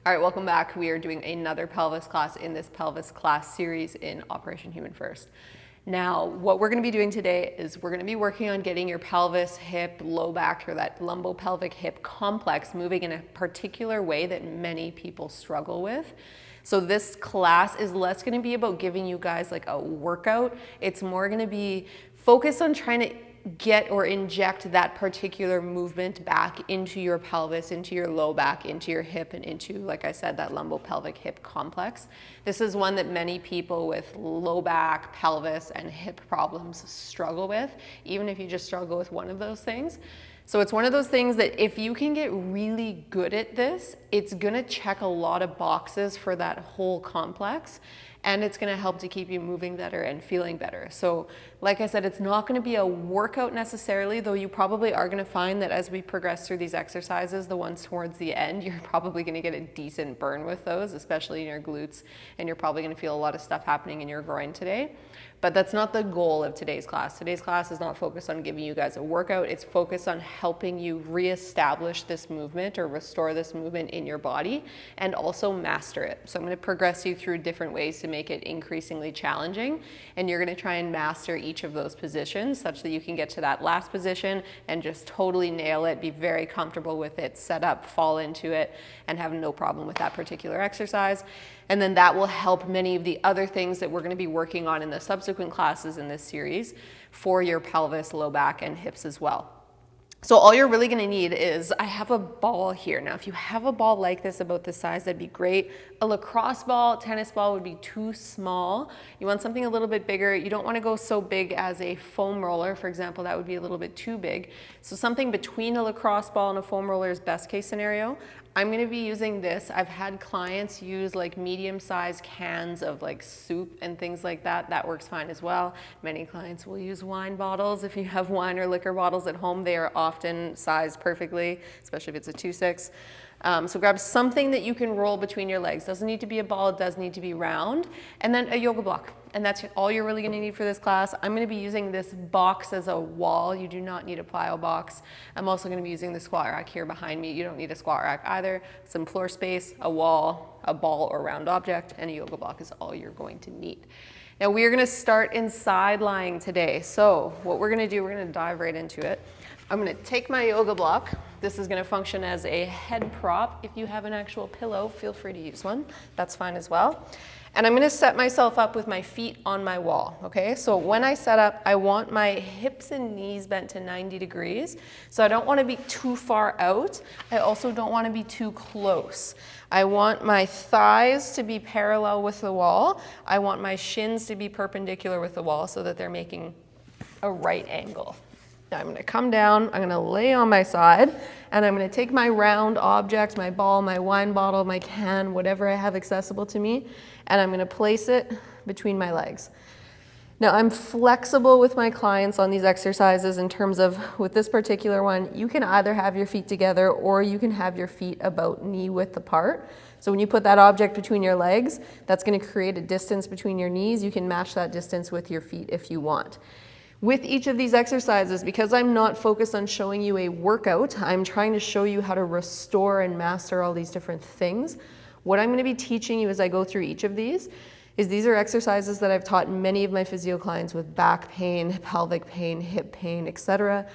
All right, welcome back. We are doing another pelvis class in this pelvis class series in Operation Human First. Now, what we're going to be doing today is we're going to be working on getting your pelvis, hip, low back, or that lumbopelvic hip complex moving in a particular way that many people struggle with. So this class is less going to be about giving you guys like a workout. It's more going to be focused on trying to get or inject that particular movement back into your pelvis, into your low back, into your hip, and into, like I said, that lumbopelvic hip complex. This is one that many people with low back, pelvis, and hip problems struggle with, even if you just struggle with one of those things. So it's one of those things that if you can get really good at this, it's gonna check a lot of boxes for that whole complex, and it's gonna help to keep you moving better and feeling better. So like I said, it's not gonna be a workout necessarily, though you probably are gonna find that as we progress through these exercises, the ones towards the end, you're probably gonna get a decent burn with those, especially in your glutes, and you're probably gonna feel a lot of stuff happening in your groin today. But that's not the goal of today's class. Today's class is not focused on giving you guys a workout. It's focused on helping you reestablish this movement or restore this movement in your body and also master it. So I'm going to progress you through different ways to make it increasingly challenging. And you're going to try and master each of those positions such that you can get to that last position and just totally nail it, be very comfortable with it, set up, fall into it, and have no problem with that particular exercise. And then that will help many of the other things that we're going to be working on in the subsequent classes in this series for your pelvis, low back, and hips as well. So all you're really going to need is, I have a ball here. Now, if you have a ball like this about this size, that'd be great. A lacrosse ball, tennis ball would be too small. You want something a little bit bigger. You don't want to go so big as a foam roller, for example. That would be a little bit too big. So something between a lacrosse ball and a foam roller is best case scenario. I'm going to be using this. I've had clients use like medium-sized cans of like soup and things like that. That works fine as well. Many clients will use wine bottles. If you have wine or liquor bottles at home, they are often sized perfectly, especially if it's a 2-6. So grab something that you can roll between your legs. Doesn't need to be a ball, it does need to be round. And then a yoga block. And that's all you're really gonna need for this class. I'm gonna be using this box as a wall. You do not need a plyo box. I'm also gonna be using the squat rack here behind me. You don't need a squat rack either. Some floor space, a wall, a ball or round object, and a yoga block is all you're going to need. Now we are gonna start in side lying today. So what we're gonna do, we're gonna dive right into it. I'm gonna take my yoga block. This is gonna function as a head prop. If you have an actual pillow, feel free to use one. That's fine as well. And I'm gonna set myself up with my feet on my wall, okay? So when I set up, I want my hips and knees bent to 90 degrees. So I don't wanna be too far out. I also don't wanna be too close. I want my thighs to be parallel with the wall. I want my shins to be perpendicular with the wall so that they're making a right angle. Now I'm going to come down, I'm going to lay on my side, and I'm going to take my round object, my ball, my wine bottle, my can, whatever I have accessible to me, and I'm going to place it between my legs. Now I'm flexible with my clients on these exercises in terms of, with this particular one, you can either have your feet together or you can have your feet about knee width apart. So when you put that object between your legs, that's going to create a distance between your knees. You can match that distance with your feet if you want. With each of these exercises, because I'm not focused on showing you a workout, I'm trying to show you how to restore and master all these different things. What I'm going to be teaching you as I go through each of these is these are exercises that I've taught many of my physio clients with back pain, pelvic pain, hip pain, etc.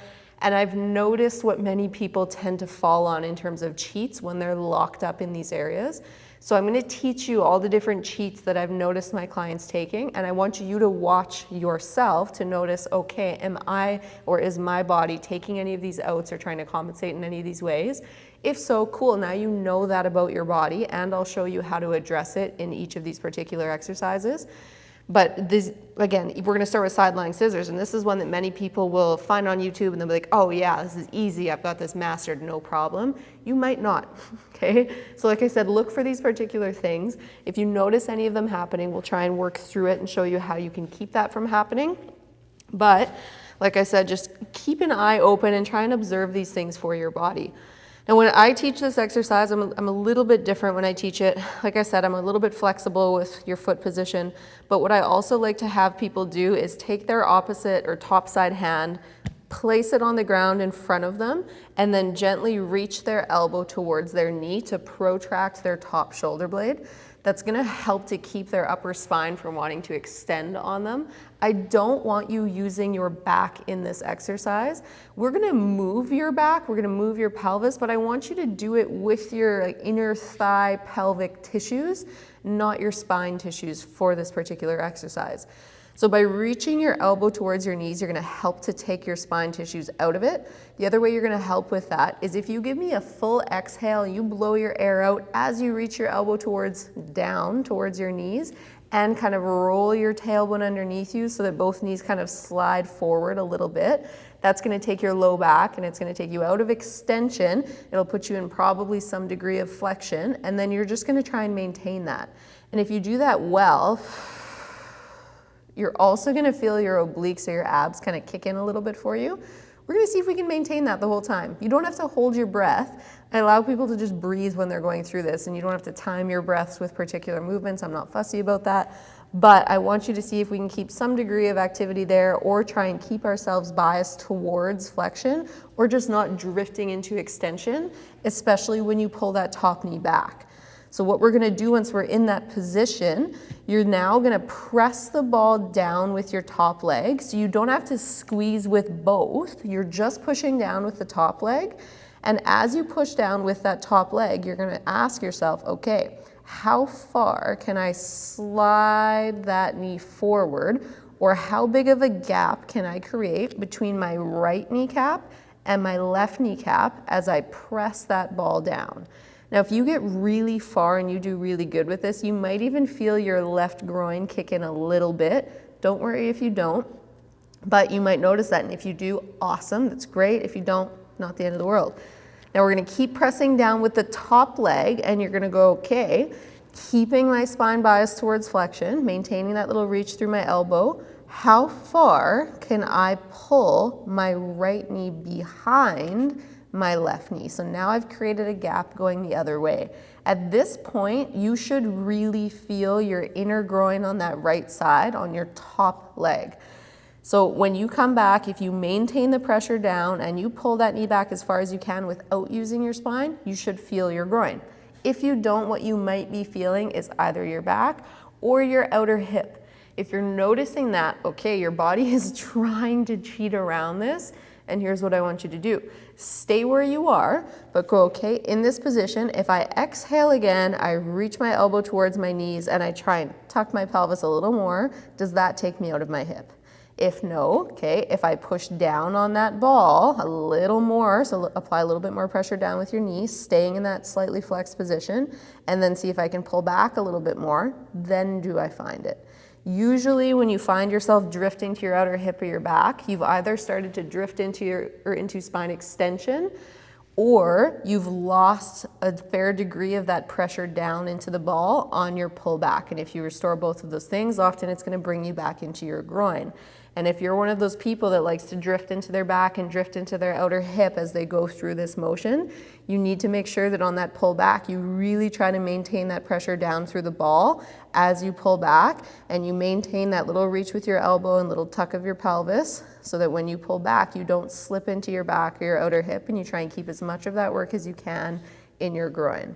And I've noticed what many people tend to fall on in terms of cheats when they're locked up in these areas. So I'm going to teach you all the different cheats that I've noticed my clients taking, and I want you to watch yourself to notice, okay, am I or is my body taking any of these outs or trying to compensate in any of these ways? If so, cool, now you know that about your body, and I'll show you how to address it in each of these particular exercises. But this, again, we're going to start with side lying scissors, and this is one that many people will find on YouTube and they'll be like, oh yeah, this is easy, I've got this mastered, no problem. You might not, okay? So like I said, look for these particular things. If you notice any of them happening, we'll try and work through it and show you how you can keep that from happening. But like I said, just keep an eye open and try and observe these things for your body. Now when I teach this exercise, I'm a little bit different when I teach it. Like I said, I'm a little bit flexible with your foot position, but what I also like to have people do is take their opposite or top side hand, place it on the ground in front of them, and then gently reach their elbow towards their knee to protract their top shoulder blade. That's gonna help to keep their upper spine from wanting to extend on them. I don't want you using your back in this exercise. We're gonna move your back, we're gonna move your pelvis, but I want you to do it with your inner thigh pelvic tissues, not your spine tissues for this particular exercise. So by reaching your elbow towards your knees, you're gonna help to take your spine tissues out of it. The other way you're gonna help with that is if you give me a full exhale, you blow your air out as you reach your elbow down towards your knees, and kind of roll your tailbone underneath you so that both knees kind of slide forward a little bit. That's gonna take your low back and it's gonna take you out of extension. It'll put you in probably some degree of flexion, and then you're just gonna try and maintain that. And if you do that well, you're also gonna feel your obliques or your abs kind of kick in a little bit for you. We're gonna see if we can maintain that the whole time. You don't have to hold your breath. I allow people to just breathe when they're going through this, and you don't have to time your breaths with particular movements. I'm not fussy about that. But I want you to see if we can keep some degree of activity there, or try and keep ourselves biased towards flexion, or just not drifting into extension, especially when you pull that top knee back. So what we're gonna do once we're in that position, you're now gonna press the ball down with your top leg. So you don't have to squeeze with both, you're just pushing down with the top leg. And as you push down with that top leg, you're gonna ask yourself, okay, how far can I slide that knee forward, or how big of a gap can I create between my right kneecap and my left kneecap as I press that ball down? Now, if you get really far and you do really good with this, you might even feel your left groin kick in a little bit. Don't worry if you don't, but you might notice that. And if you do, awesome, that's great. If you don't, not the end of the world. Now we're gonna keep pressing down with the top leg, and you're gonna go, okay, keeping my spine biased towards flexion, maintaining that little reach through my elbow. How far can I pull my right knee behind my left knee? So now I've created a gap going the other way. At this point, you should really feel your inner groin on that right side on your top leg. So when you come back, if you maintain the pressure down and you pull that knee back as far as you can without using your spine, you should feel your groin. If you don't, what you might be feeling is either your back or your outer hip. If you're noticing that, okay, your body is trying to cheat around this, and here's what I want you to do. Stay where you are, but go, okay, in this position, if I exhale again, I reach my elbow towards my knees and I try and tuck my pelvis a little more, does that take me out of my hip? If no, okay, if I push down on that ball a little more, so apply a little bit more pressure down with your knees, staying in that slightly flexed position, and then see if I can pull back a little bit more, then do I find it. Usually when you find yourself drifting to your outer hip or your back, you've either started to drift into spine extension, or you've lost a fair degree of that pressure down into the ball on your pullback. And if you restore both of those things, often it's gonna bring you back into your groin. And if you're one of those people that likes to drift into their back and drift into their outer hip as they go through this motion, you need to make sure that on that pull back, you really try to maintain that pressure down through the ball as you pull back, and you maintain that little reach with your elbow and little tuck of your pelvis so that when you pull back, you don't slip into your back or your outer hip, and you try and keep as much of that work as you can in your groin.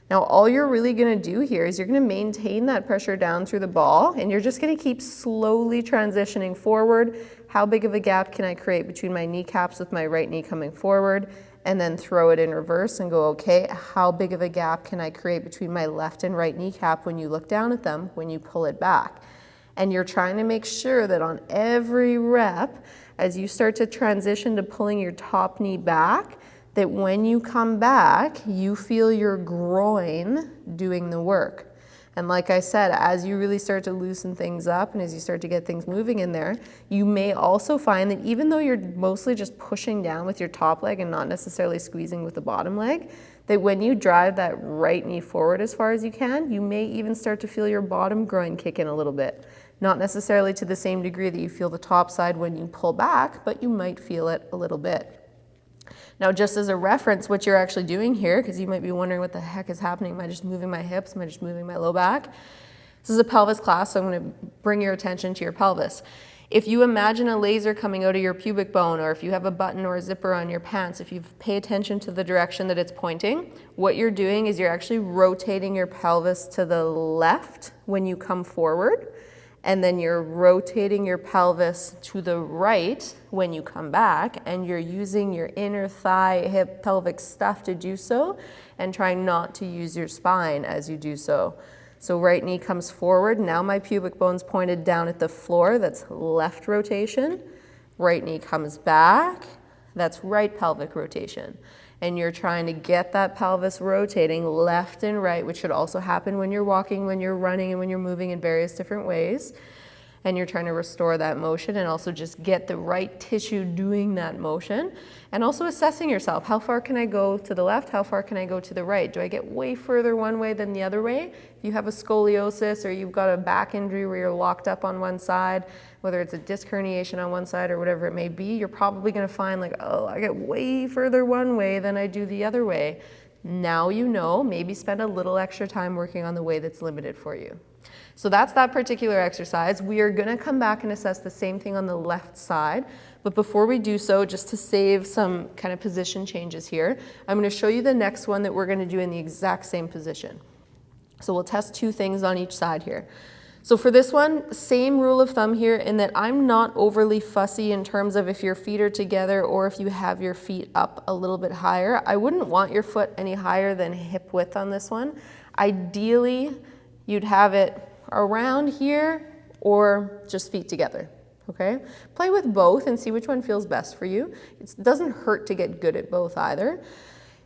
Now, all you're really gonna do here is you're gonna maintain that pressure down through the ball, and you're just gonna keep slowly transitioning forward. How big of a gap can I create between my kneecaps with my right knee coming forward? And then throw it in reverse and go, okay, how big of a gap can I create between my left and right kneecap when you look down at them, when you pull it back? And you're trying to make sure that on every rep, as you start to transition to pulling your top knee back, that when you come back, you feel your groin doing the work. And like I said, as you really start to loosen things up and as you start to get things moving in there, you may also find that even though you're mostly just pushing down with your top leg and not necessarily squeezing with the bottom leg, that when you drive that right knee forward as far as you can, you may even start to feel your bottom groin kick in a little bit. Not necessarily to the same degree that you feel the top side when you pull back, but you might feel it a little bit. Now, just as a reference, what you're actually doing here, because you might be wondering what the heck is happening, am I just moving my hips, am I just moving my low back? This is a pelvis class, so I'm gonna bring your attention to your pelvis. If you imagine a laser coming out of your pubic bone, or if you have a button or a zipper on your pants, if you pay attention to the direction that it's pointing, what you're doing is you're actually rotating your pelvis to the left when you come forward, and then you're rotating your pelvis to the right when you come back, and you're using your inner thigh, hip, pelvic stuff to do so, and trying not to use your spine as you do so. So right knee comes forward. Now my pubic bone's pointed down at the floor. That's left rotation. Right knee comes back. That's right pelvic rotation. And you're trying to get that pelvis rotating left and right, which should also happen when you're walking, when you're running, and when you're moving in various different ways. And you're trying to restore that motion and also just get the right tissue doing that motion. And also assessing yourself. How far can I go to the left? How far can I go to the right? Do I get way further one way than the other way? If you have a scoliosis or you've got a back injury where you're locked up on one side, whether it's a disc herniation on one side or whatever it may be, you're probably going to find like, oh, I get way further one way than I do the other way. Now you know, maybe spend a little extra time working on the way that's limited for you. So that's that particular exercise. We are going to come back and assess the same thing on the left side. But before we do so, just to save some kind of position changes here, I'm going to show you the next one that we're going to do in the exact same position. So we'll test two things on each side here. So for this one, same rule of thumb here in that I'm not overly fussy in terms of if your feet are together or if you have your feet up a little bit higher. I wouldn't want your foot any higher than hip width on this one. Ideally, you'd have it around here or just feet together, okay? Play with both and see which one feels best for you. It doesn't hurt to get good at both either.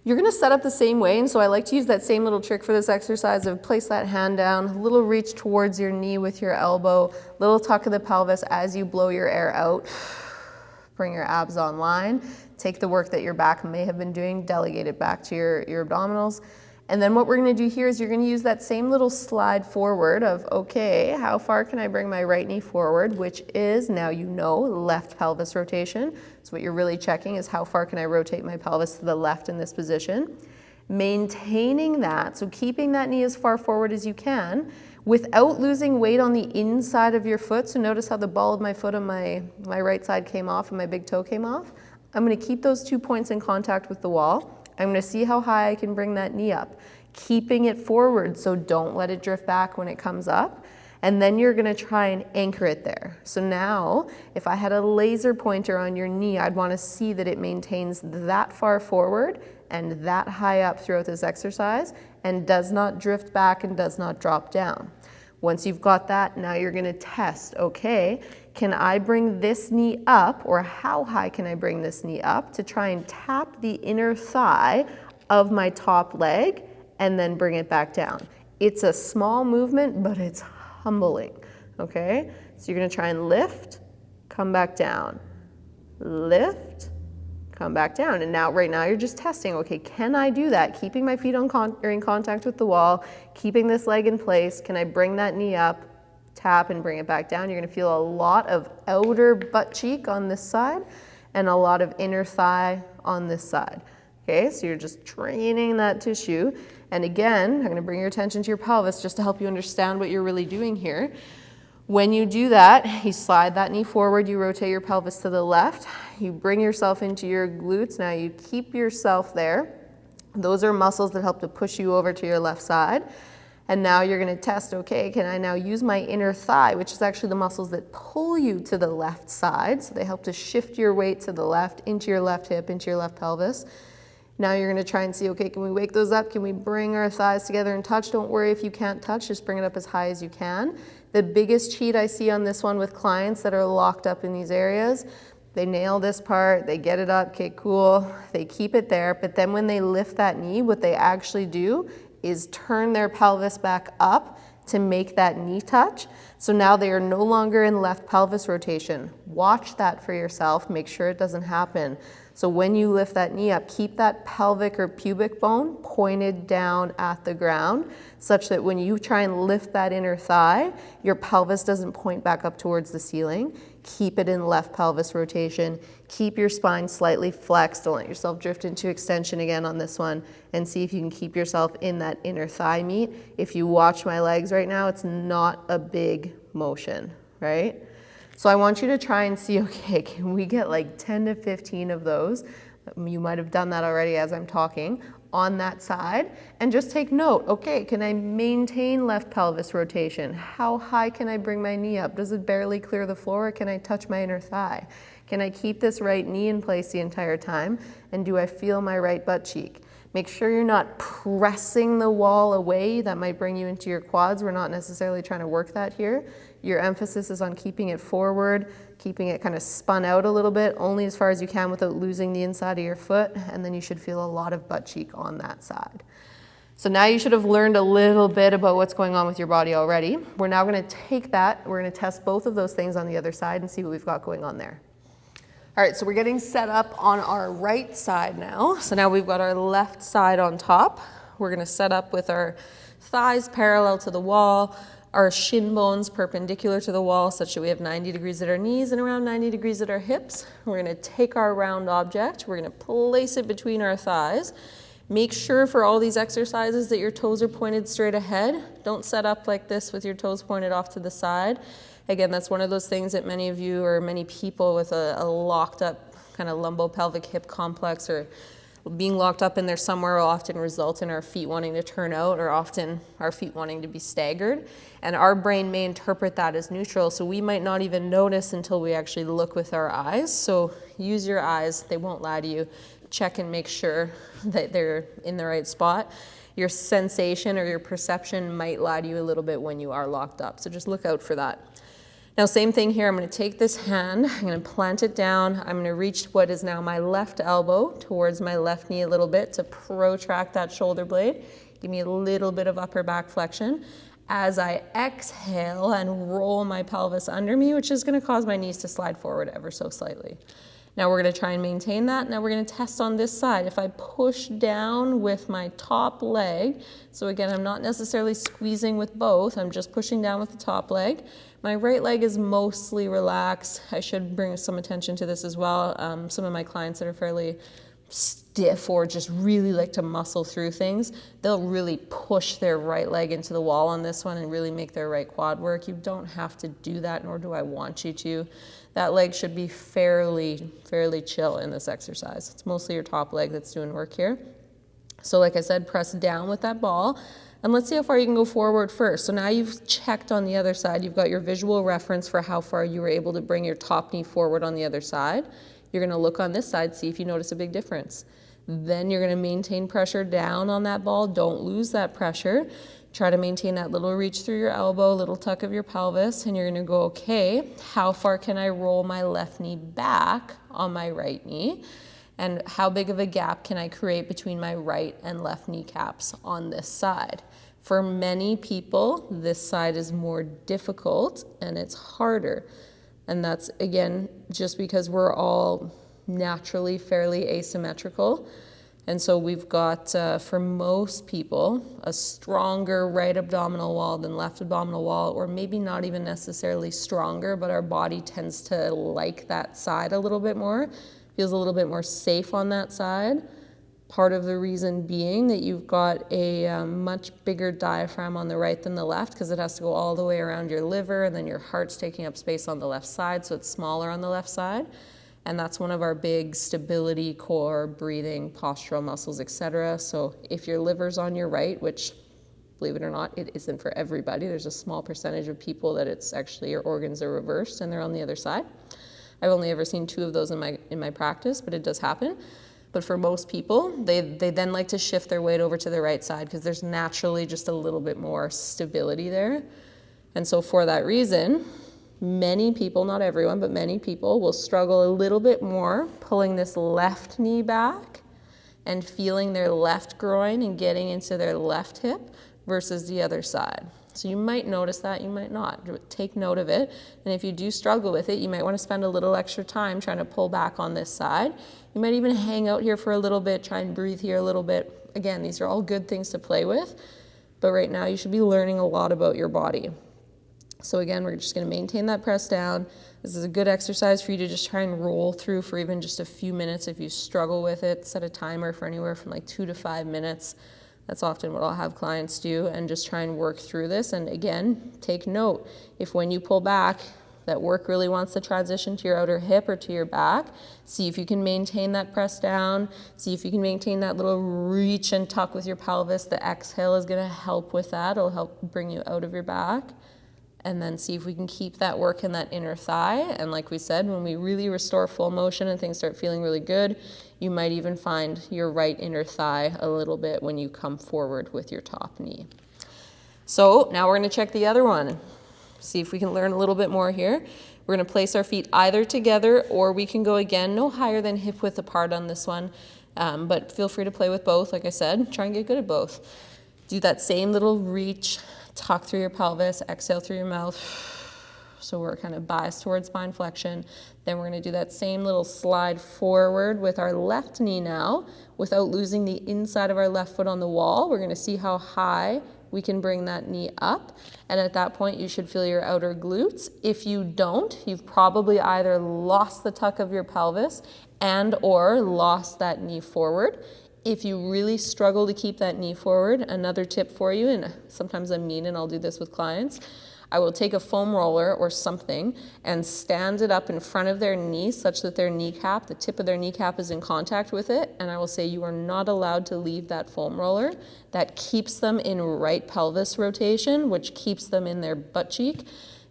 You're gonna set up the same way, and so I like to use that same little trick for this exercise of place that hand down, a little reach towards your knee with your elbow, little tuck of the pelvis as you blow your air out. Bring your abs online. Take the work that your back may have been doing, delegate it back to your abdominals. And then what we're going to do here is you're going to use that same little slide forward of, okay, how far can I bring my right knee forward, which is, now you know, left pelvis rotation. So what you're really checking is how far can I rotate my pelvis to the left in this position. Maintaining that, so keeping that knee as far forward as you can without losing weight on the inside of your foot. So notice how the ball of my foot on my right side came off and my big toe came off. I'm going to keep those 2 points in contact with the wall. I'm going to see how high I can bring that knee up, keeping it forward, so don't let it drift back when it comes up. And then you're going to try and anchor it there. So now, if I had a laser pointer on your knee, I'd want to see that it maintains that far forward and that high up throughout this exercise and does not drift back and does not drop down. Once you've got that, now you're going to test, okay, can I bring this knee up, or how high can I bring this knee up to try and tap the inner thigh of my top leg and then bring it back down. It's a small movement, but it's humbling, okay? So you're going to try and lift, come back down, lift, come back down. And now, right now, you're just testing, okay, can I do that? Keeping my feet in contact with the wall, keeping this leg in place. Can I bring that knee up, tap, and bring it back down? You're gonna feel a lot of outer butt cheek on this side and a lot of inner thigh on this side. Okay, so you're just training that tissue. And again, I'm gonna bring your attention to your pelvis just to help you understand what you're really doing here. When you do that, you slide that knee forward, you rotate your pelvis to the left, you bring yourself into your glutes. Now you keep yourself there. Those are muscles that help to push you over to your left side. And now you're going to test, okay, can I now use my inner thigh, which is actually the muscles that pull you to the left side. So they help to shift your weight to the left, into your left hip, into your left pelvis. Now you're going to try and see, okay, can we wake those up? Can we bring our thighs together and touch? Don't worry if you can't touch, just bring it up as high as you can. The biggest cheat I see on this one with clients that are locked up in these areas, they nail this part, they get it up, okay, cool, they keep it there, but then when they lift that knee, what they actually do is turn their pelvis back up to make that knee touch. So now they are no longer in left pelvis rotation. Watch that for yourself, make sure it doesn't happen. So when you lift that knee up, keep that pelvic or pubic bone pointed down at the ground, such that when you try and lift that inner thigh, your pelvis doesn't point back up towards the ceiling. Keep it in left pelvis rotation. Keep your spine slightly flexed. Don't let yourself drift into extension again on this one, and see if you can keep yourself in that inner thigh meat. If you watch my legs right now, it's not a big motion, right? So I want you to try and see, okay, can we get like 10 to 15 of those? You might have done that already as I'm talking, on that side, and just take note, okay, can I maintain left pelvis rotation? How high can I bring my knee up? Does it barely clear the floor, or can I touch my inner thigh? Can I keep this right knee in place the entire time? And do I feel my right butt cheek? Make sure you're not pressing the wall away. That might bring you into your quads. We're not necessarily trying to work that here. Your emphasis is on keeping it forward, keeping it kind of spun out a little bit, only as far as you can without losing the inside of your foot, and then you should feel a lot of butt cheek on that side. So now you should have learned a little bit about what's going on with your body already. We're now going to take that, we're going to test both of those things on the other side and see what we've got going on there. All right, so we're getting set up on our right side now. So now we've got our left side on top. We're going to set up with our thighs parallel to the wall, our shin bones perpendicular to the wall such that we have 90 degrees at our knees and around 90 degrees at our hips. We're going to take our round object, we're going to place it between our thighs. Make sure for all these exercises that your toes are pointed straight ahead. Don't set up like this with your toes pointed off to the side. Again, that's one of those things that many of you or many people with a locked up kind of lumbopelvic hip complex or being locked up in there somewhere will often result in our feet wanting to turn out or often our feet wanting to be staggered. And our brain may interpret that as neutral, so we might not even notice until we actually look with our eyes. So use your eyes, they won't lie to you. Check and make sure that they're in the right spot. Your sensation or your perception might lie to you a little bit when you are locked up, so just look out for that. Now, same thing here. I'm going to take this hand, I'm going to plant it down. I'm going to reach what is now my left elbow towards my left knee a little bit to protract that shoulder blade. Give me a little bit of upper back flexion. As I exhale and roll my pelvis under me, which is going to cause my knees to slide forward ever so slightly. Now we're going to try and maintain that. Now we're going to test on this side. If I push down with my top leg, so again, I'm not necessarily squeezing with both, I'm just pushing down with the top leg. My right leg is mostly relaxed. I should bring some attention to this as well. Some of my clients that are fairly stiff or just really like to muscle through things, they'll really push their right leg into the wall on this one and really make their right quad work. You don't have to do that, nor do I want you to. That leg should be fairly chill in this exercise. It's mostly your top leg that's doing work here. So like I said, press down with that ball. And let's see how far you can go forward first. So now you've checked on the other side. You've got your visual reference for how far you were able to bring your top knee forward on the other side. You're going to look on this side, see if you notice a big difference. Then you're going to maintain pressure down on that ball. Don't lose that pressure. Try to maintain that little reach through your elbow, little tuck of your pelvis, and you're going to go, okay, how far can I roll my left knee back on my right knee? And how big of a gap can I create between my right and left kneecaps on this side? For many people, this side is more difficult and it's harder. And that's, again, just because we're all naturally fairly asymmetrical. And so we've got, for most people, a stronger right abdominal wall than left abdominal wall, or maybe not even necessarily stronger, but our body tends to like that side a little bit more. Feels a little bit more safe on that side. Part of the reason being that you've got a much bigger diaphragm on the right than the left, because it has to go all the way around your liver, and then your heart's taking up space on the left side, so it's smaller on the left side. And that's one of our big stability, core, breathing, postural muscles, etc. So if your liver's on your right, which, believe it or not, it isn't for everybody. There's a small percentage of people that it's actually your organs are reversed and they're on the other side. I've only ever seen 2 of those in my practice, but it does happen. But for most people, they then like to shift their weight over to the right side because there's naturally just a little bit more stability there. And so for that reason, many people, not everyone, but many people will struggle a little bit more pulling this left knee back and feeling their left groin and getting into their left hip versus the other side. So you might notice that, you might not. Take note of it. And if you do struggle with it, you might want to spend a little extra time trying to pull back on this side. You might even hang out here for a little bit, try and breathe here a little bit. Again, these are all good things to play with, but right now you should be learning a lot about your body. So again, we're just going to maintain that press down. This is a good exercise for you to just try and roll through for even just a few minutes. If you struggle with it, set a timer for anywhere from like 2 to 5 minutes. That's often what I'll have clients do, and just try and work through this. And again, take note, if when you pull back, That work really wants to transition to your outer hip or to your back. See if you can maintain that press down. See if you can maintain that little reach and tuck with your pelvis. The exhale is going to help with that. It'll help bring you out of your back. And then see if we can keep that work in that inner thigh. And like we said, when we really restore full motion and things start feeling really good, you might even find your right inner thigh a little bit when you come forward with your top knee. So now we're going to check the other one. See if we can learn a little bit more here. We're going to place our feet either together, or we can go again no higher than hip width apart on this one. But feel free to play with both. Like I said, try and get good at both. Do that same little reach, tuck through your pelvis, exhale through your mouth. So we're kind of biased towards spine flexion. Then we're going to do that same little slide forward with our left knee now, without losing the inside of our left foot on the wall. We're going to see how high we can bring that knee up, and at that point you should feel your outer glutes. If you don't, you've probably either lost the tuck of your pelvis and or lost that knee forward. If you really struggle to keep that knee forward, another tip for you, and sometimes I'm mean and I'll do this with clients, I will take a foam roller or something and stand it up in front of their knee such that their kneecap, the tip of their kneecap is in contact with it, and I will say you are not allowed to leave that foam roller. That keeps them in right pelvis rotation, which keeps them in their butt cheek.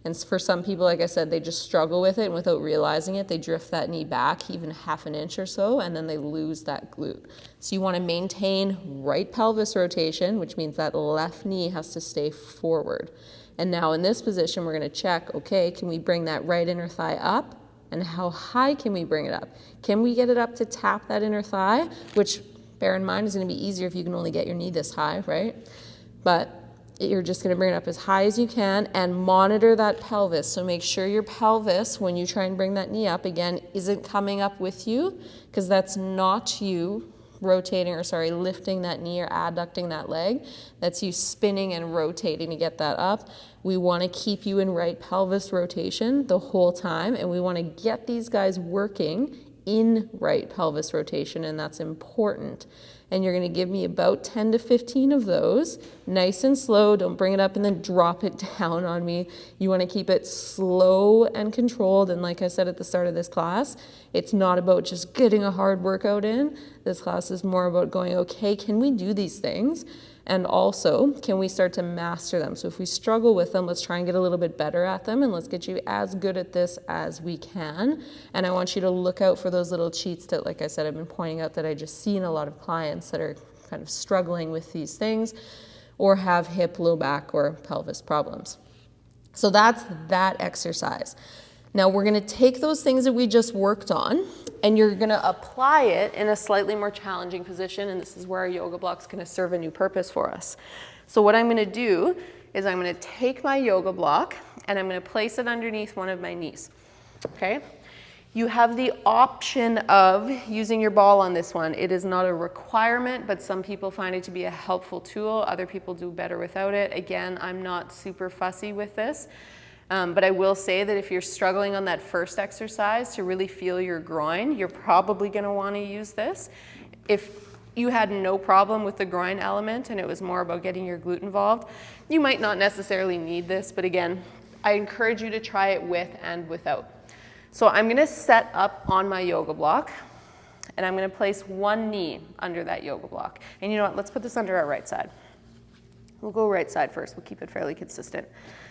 And for some people, like I said, they just struggle with it, and without realizing it, they drift that knee back even half an inch or so, and then they lose that glute. So you want to maintain right pelvis rotation, which means that left knee has to stay forward. And now in this position, we're going to check, okay, can we bring that right inner thigh up? And how high can we bring it up? Can we get it up to tap that inner thigh? Which, bear in mind, is going to be easier if you can only get your knee this high, right? But you're just going to bring it up as high as you can and monitor that pelvis. So make sure your pelvis, when you try and bring that knee up, again, isn't coming up with you, because that's not you lifting that knee or adducting that leg. That's you spinning and rotating to get that up. We want to keep you in right pelvis rotation the whole time, and we want to get these guys working in right pelvis rotation, and that's important. And you're going to give me about 10 to 15 of those, nice and slow. Don't bring it up and then drop it down on me. You want to keep it slow and controlled. And like I said at the start of this class, it's not about just getting a hard workout in. This class is more about going, okay, can we do these things? And also, can we start to master them? So if we struggle with them, let's try and get a little bit better at them, and let's get you as good at this as we can. And I want you to look out for those little cheats that, like I said, I've been pointing out that I just see in a lot of clients that are kind of struggling with these things or have hip, low back, or pelvis problems. So that's that exercise. Now we're going to take those things that we just worked on, and you're going to apply it in a slightly more challenging position, and this is where our yoga block's going to serve a new purpose for us. So what I'm going to do is I'm going to take my yoga block and I'm going to place it underneath one of my knees. Okay? You have the option of using your ball on this one. It is not a requirement, but some people find it to be a helpful tool. Other people do better without it. Again, I'm not super fussy with this. But I will say that if you're struggling on that first exercise to really feel your groin, you're probably going to want to use this. If you had no problem with the groin element and it was more about getting your glute involved, you might not necessarily need this. But again, I encourage you to try it with and without. So I'm going to set up on my yoga block, and I'm going to place one knee under that yoga block. And you know what? Let's put this under our right side. We'll go right side first. We'll keep it fairly consistent.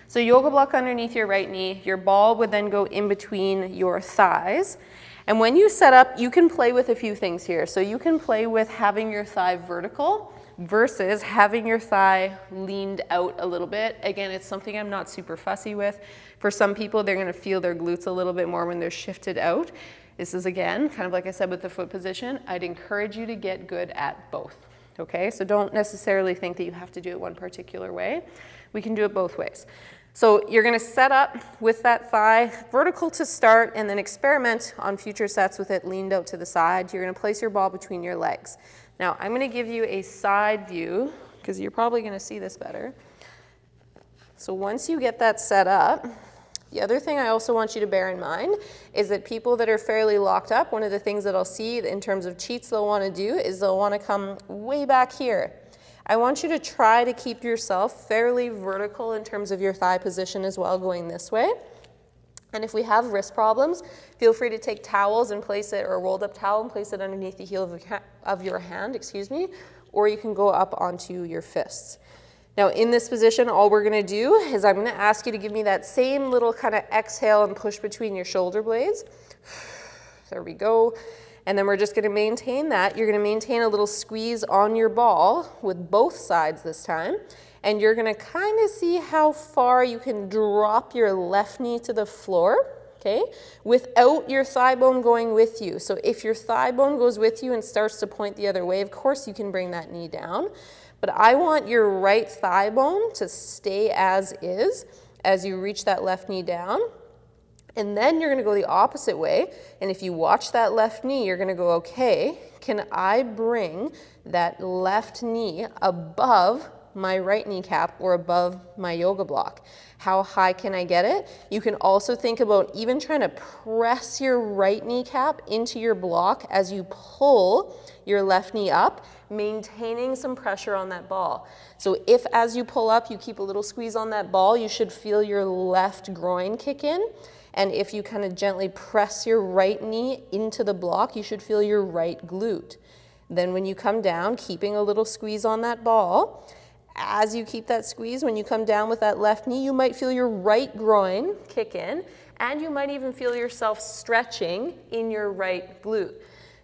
So yoga block underneath your right knee. Your ball would then go in between your thighs. And when you set up, you can play with a few things here. So you can play with having your thigh vertical versus having your thigh leaned out a little bit. Again, it's something I'm not super fussy with. For some people, they're going to feel their glutes a little bit more when they're shifted out. This is, again, kind of like I said with the foot position. I'd encourage you to get good at both. Okay, so don't necessarily think that you have to do it one particular way. We can do it both ways. So you're going to set up with that thigh vertical to start, and then experiment on future sets with it leaned out to the side. You're going to place your ball between your legs. Now I'm going to give you a side view because you're probably going to see this better. So once you get that set up, the other thing I also want you to bear in mind is that people that are fairly locked up, one of the things that I'll see in terms of cheats they'll want to do is they'll want to come way back here. I want you to try to keep yourself fairly vertical in terms of your thigh position as well, going this way. And if we have wrist problems, feel free to take towels and place it, or a rolled up towel and place it underneath the heel of your hand, or you can go up onto your fists. Now in this position, all we're gonna do is I'm gonna ask you to give me that same little kind of exhale and push between your shoulder blades. There we go. And then we're just gonna maintain that. You're gonna maintain a little squeeze on your ball with both sides this time. And you're gonna kind of see how far you can drop your left knee to the floor, okay, without your thigh bone going with you. So if your thigh bone goes with you and starts to point the other way, of course you can bring that knee down. But I want your right thigh bone to stay as is as you reach that left knee down. And then you're gonna go the opposite way. And if you watch that left knee, you're gonna go, okay, can I bring that left knee above my right kneecap or above my yoga block? How high can I get it? You can also think about even trying to press your right kneecap into your block as you pull your left knee up, maintaining some pressure on that ball. So if as you pull up, you keep a little squeeze on that ball, you should feel your left groin kick in. And if you kind of gently press your right knee into the block, you should feel your right glute. Then when you come down, keeping a little squeeze on that ball, as you keep that squeeze, when you come down with that left knee, you might feel your right groin kick in, and you might even feel yourself stretching in your right glute.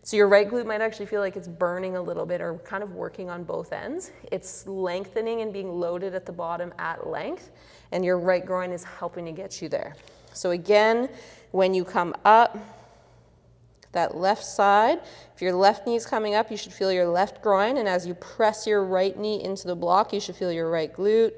So your right glute might actually feel like it's burning a little bit or kind of working on both ends. It's lengthening and being loaded at the bottom at length, and your right groin is helping to get you there. So again, when you come up, that left side, if your left knee is coming up, you should feel your left groin, and as you press your right knee into the block, you should feel your right glute.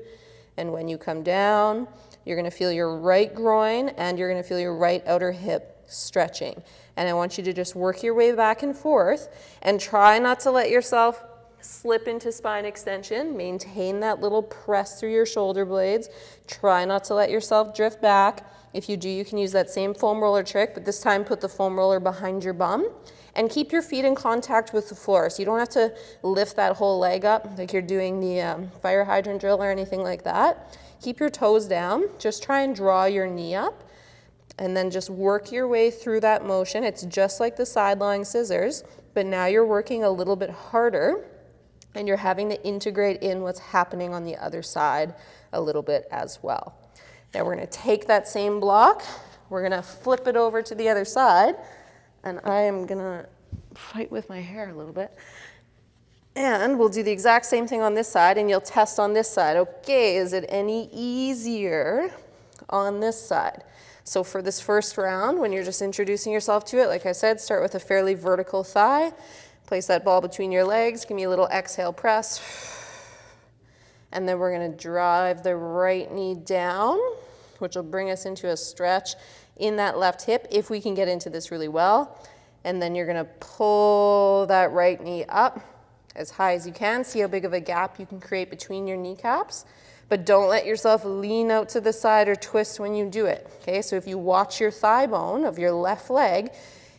And when you come down, you're gonna feel your right groin, and you're gonna feel your right outer hip stretching. And I want you to just work your way back and forth, and try not to let yourself slip into spine extension. Maintain that little press through your shoulder blades. Try not to let yourself drift back. If you do, you can use that same foam roller trick, but this time put the foam roller behind your bum and keep your feet in contact with the floor. So you don't have to lift that whole leg up like you're doing the fire hydrant drill or anything like that. Keep your toes down. Just try and draw your knee up and then just work your way through that motion. It's just like the side lying scissors, but now you're working a little bit harder and you're having to integrate in what's happening on the other side a little bit as well. Now we're gonna take that same block, we're gonna flip it over to the other side, and I am gonna fight with my hair a little bit. And we'll do the exact same thing on this side, and you'll test on this side. Okay, is it any easier on this side? So for this first round, when you're just introducing yourself to it, like I said, start with a fairly vertical thigh, place that ball between your legs, give me a little exhale press, and then we're gonna drive the right knee down, which will bring us into a stretch in that left hip if we can get into this really well. And then you're gonna pull that right knee up as high as you can. See how big of a gap you can create between your kneecaps, but don't let yourself lean out to the side or twist when you do it, okay? So if you watch your thigh bone of your left leg,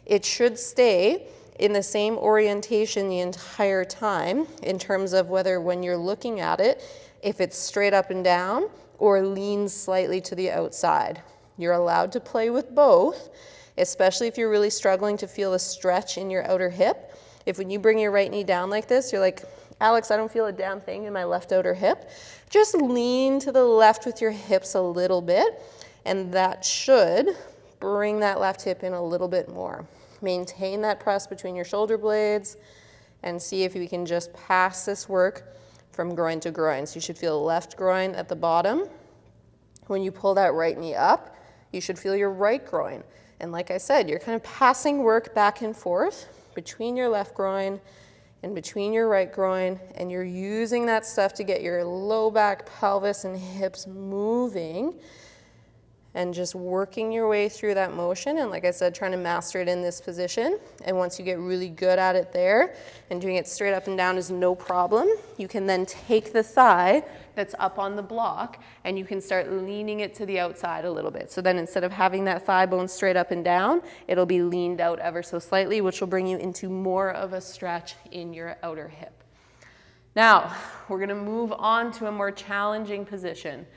it should stay in the same orientation the entire time in terms of whether when you're looking at it, if it's straight up and down or leans slightly to the outside. You're allowed to play with both, especially if you're really struggling to feel a stretch in your outer hip. If when you bring your right knee down like this, you're like, Alex, I don't feel a damn thing in my left outer hip. Just lean to the left with your hips a little bit, and that should bring that left hip in a little bit more. Maintain that press between your shoulder blades and see if you can just pass this work from groin to groin. So you should feel left groin at the bottom. When you pull that right knee up, you should feel your right groin. And like I said, you're kind of passing work back and forth between your left groin and between your right groin, and you're using that stuff to get your low back, pelvis, and hips moving, and just working your way through that motion. And like I said, trying to master it in this position. And once you get really good at it there, and doing it straight up and down is no problem, you can then take the thigh that's up on the block and you can start leaning it to the outside a little bit. So then instead of having that thigh bone straight up and down, it'll be leaned out ever so slightly, which will bring you into more of a stretch in your outer hip. Now, we're gonna move on to a more challenging position.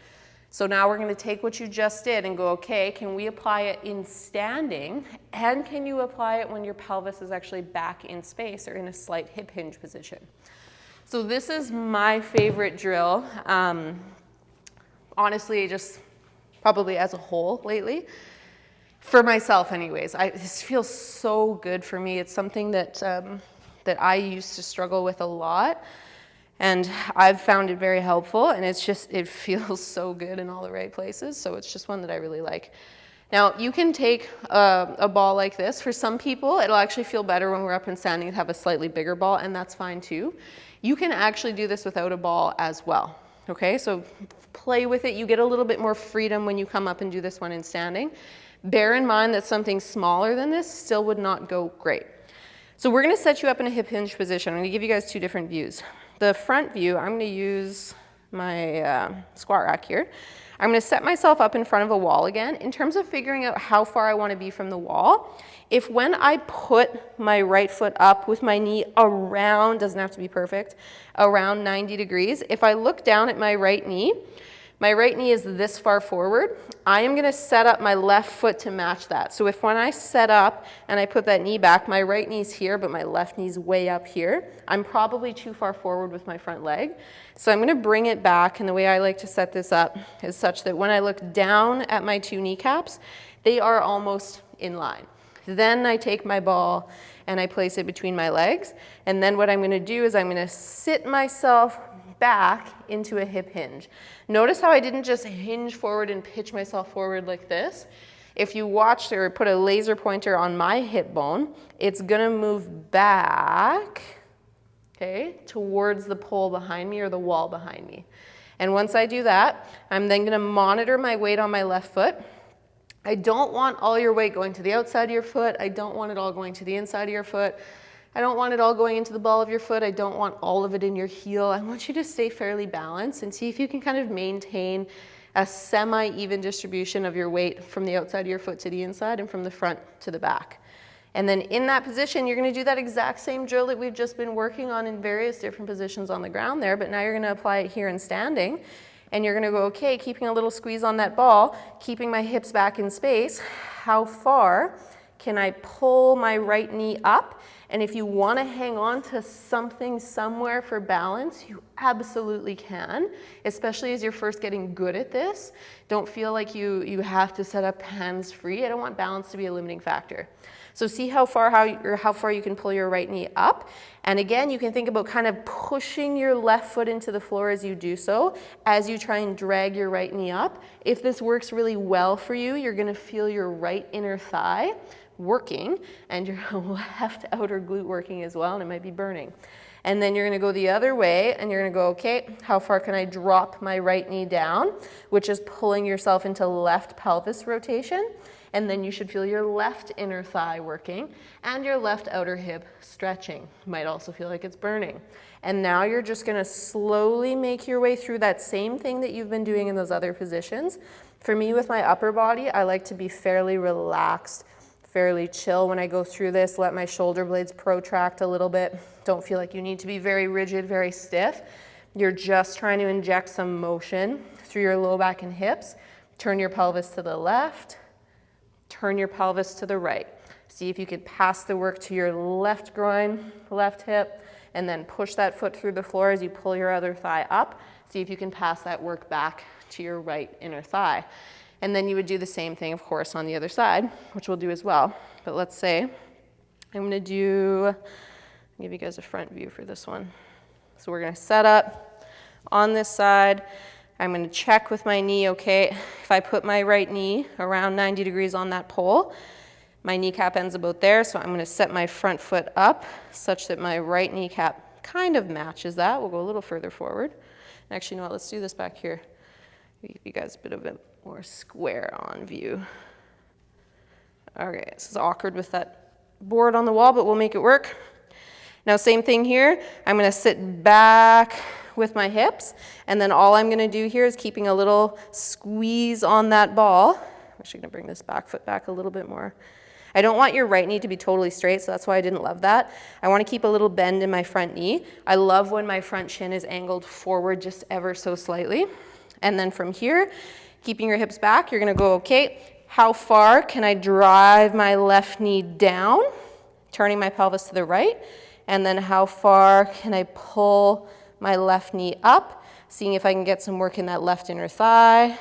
So now we're going to take what you just did and go, okay, can we apply it in standing? And can you apply it when your pelvis is actually back in space or in a slight hip hinge position? So this is my favorite drill. Honestly, just probably as a whole lately. For myself anyways, this feels so good for me. It's something that, that I used to struggle with a lot. And I've found it very helpful, and it feels so good in all the right places. So it's just one that I really like. Now, you can take a ball like this. For some people, it'll actually feel better when we're up and standing and have a slightly bigger ball, and that's fine too. You can actually do this without a ball as well. Okay, so play with it. You get a little bit more freedom when you come up and do this one in standing. Bear in mind that something smaller than this still would not go great. So we're going to set you up in a hip hinge position. I'm going to give you guys two different views. The front view, I'm going to use my squat rack here. I'm going to set myself up in front of a wall again. In terms of figuring out how far I want to be from the wall, if when I put my right foot up with my knee around, doesn't have to be perfect, around 90 degrees, if I look down at my right knee is this far forward, I am going to set up my left foot to match that. So if when I set up and I put that knee back, my right knee's here, but my left knee's way up here, I'm probably too far forward with my front leg. So I'm going to bring it back, and the way I like to set this up is such that when I look down at my two kneecaps, they are almost in line. Then I take my ball and I place it between my legs, and then what I'm going to do is I'm going to sit myself back into a hip hinge. Notice how I didn't just hinge forward and pitch myself forward like this. If you watch or put a laser pointer on my hip bone, it's gonna move back, okay, towards the pole behind me or the wall behind me. And once I do that, I'm then gonna monitor my weight on my left foot. I don't want all your weight going to the outside of your foot. I don't want it all going to the inside of your foot. I don't want it all going into the ball of your foot. I don't want all of it in your heel. I want you to stay fairly balanced and see if you can kind of maintain a semi-even distribution of your weight from the outside of your foot to the inside and from the front to the back. And then in that position, you're going to do that exact same drill that we've just been working on in various different positions on the ground there, but now you're going to apply it here in standing. And you're going to go, okay, keeping a little squeeze on that ball, keeping my hips back in space. How far can I pull my right knee up? And if you want to hang on to something somewhere for balance, you absolutely can, especially as you're first getting good at this. Don't feel like you have to set up hands free. I don't want balance to be a limiting factor. So see how far you can pull your right knee up. And again, you can think about kind of pushing your left foot into the floor as you do so, as you try and drag your right knee up. If this works really well for you, you're going to feel your right inner thigh working and your left outer glute working as well, and it might be burning. And then you're going to go the other way and you're going to go, okay, how far can I drop my right knee down, which is pulling yourself into left pelvis rotation. And then you should feel your left inner thigh working and your left outer hip stretching. You might also feel like it's burning. And now you're just going to slowly make your way through that same thing that you've been doing in those other positions. For me, with my upper body, I like to be fairly relaxed, fairly chill when I go through this. Let my shoulder blades protract a little bit. Don't feel like you need to be very rigid, very stiff. You're just trying to inject some motion through your low back and hips. Turn your pelvis to the left. Turn your pelvis to the right. See if you could pass the work to your left groin, left hip, and then push that foot through the floor as you pull your other thigh up. See if you can pass that work back to your right inner thigh. And then you would do the same thing, of course, on the other side, which we'll do as well. But let's say I'm going to give you guys a front view for this one. So we're going to set up on this side. I'm going to check with my knee, okay, if I put my right knee around 90 degrees on that pole, my kneecap ends about there, so I'm going to set my front foot up such that my right kneecap kind of matches that. We'll go a little further forward. Actually, you know what, let's do this back here. Give you guys a bit of a more square on view. Okay, this is awkward with that board on the wall, but we'll make it work. Now, same thing here. I'm going to sit back with my hips, and then all I'm going to do here is keeping a little squeeze on that ball. I'm actually going to bring this back foot back a little bit more. I don't want your right knee to be totally straight, so that's why I didn't love that. I want to keep a little bend in my front knee. I love when my front shin is angled forward just ever so slightly. And then from here, keeping your hips back, you're gonna go, okay, how far can I drive my left knee down, turning my pelvis to the right? And then how far can I pull my left knee up, seeing if I can get some work in that left inner thigh,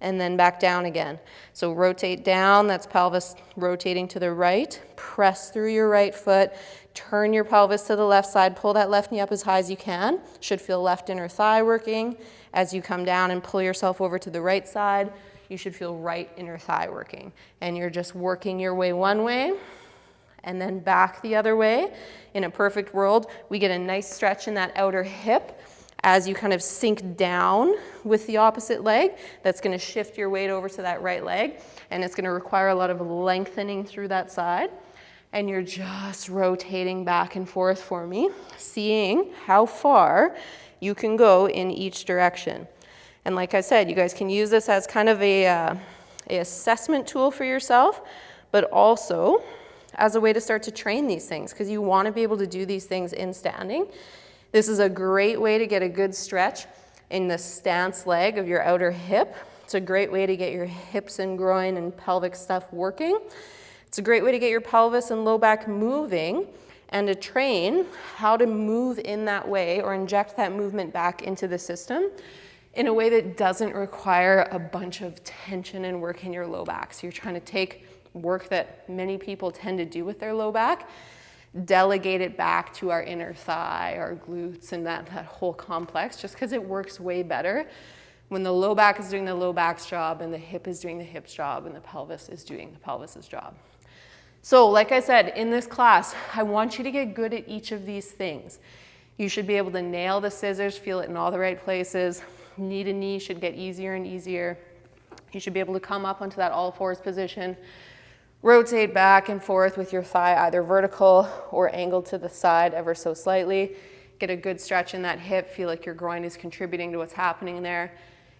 and then back down again. So rotate down, that's pelvis rotating to the right. Press through your right foot, turn your pelvis to the left side, pull that left knee up as high as you can. Should feel left inner thigh working. As you come down and pull yourself over to the right side, you should feel right inner thigh working. And you're just working your way one way, and then back the other way. In a perfect world, we get a nice stretch in that outer hip as you kind of sink down with the opposite leg. That's gonna shift your weight over to that right leg, and it's gonna require a lot of lengthening through that side. And you're just rotating back and forth for me, seeing how far you can go in each direction. And like I said, you guys can use this as kind of a assessment tool for yourself, but also as a way to start to train these things, because you want to be able to do these things in standing. This is a great way to get a good stretch in the stance leg of your outer hip. It's a great way to get your hips and groin and pelvic stuff working. It's a great way to get your pelvis and low back moving, and to train how to move in that way or inject that movement back into the system in a way that doesn't require a bunch of tension and work in your low back. So you're trying to take work that many people tend to do with their low back, delegate it back to our inner thigh, our glutes, and that whole complex, just because it works way better when the low back is doing the low back's job and the hip is doing the hip's job and the pelvis is doing the pelvis's job. So like I said, in this class, I want you to get good at each of these things. You should be able to nail the scissors, feel it in all the right places. Knee to knee should get easier and easier. You should be able to come up onto that all fours position, rotate back and forth with your thigh either vertical or angled to the side ever so slightly. Get a good stretch in that hip, feel like your groin is contributing to what's happening there.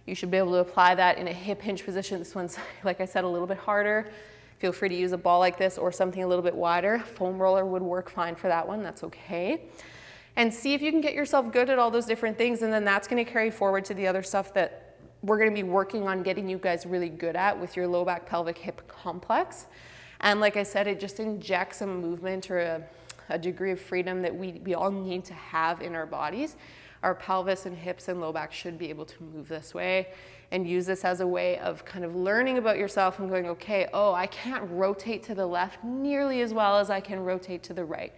You should be able to apply that in a hip hinge position. This one's, like I said, a little bit harder. Feel free to use a ball like this or something a little bit wider. Foam roller would work fine for that one, that's okay. And see if you can get yourself good at all those different things, and then that's gonna carry forward to the other stuff that we're gonna be working on getting you guys really good at with your low back pelvic hip complex. And like I said, it just injects a movement or a degree of freedom that we all need to have in our bodies. Our pelvis and hips and low back should be able to move this way, and use this as a way of kind of learning about yourself and going, okay, oh, I can't rotate to the left nearly as well as I can rotate to the right.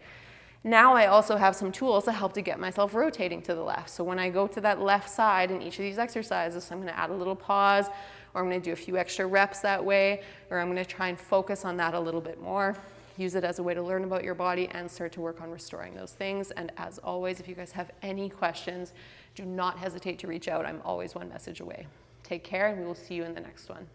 Now I also have some tools to help to get myself rotating to the left. So when I go to that left side in each of these exercises, I'm gonna add a little pause, or I'm gonna do a few extra reps that way, or I'm gonna try and focus on that a little bit more. Use it as a way to learn about your body and start to work on restoring those things. And as always, if you guys have any questions, do not hesitate to reach out. I'm always one message away. Take care, and we will see you in the next one.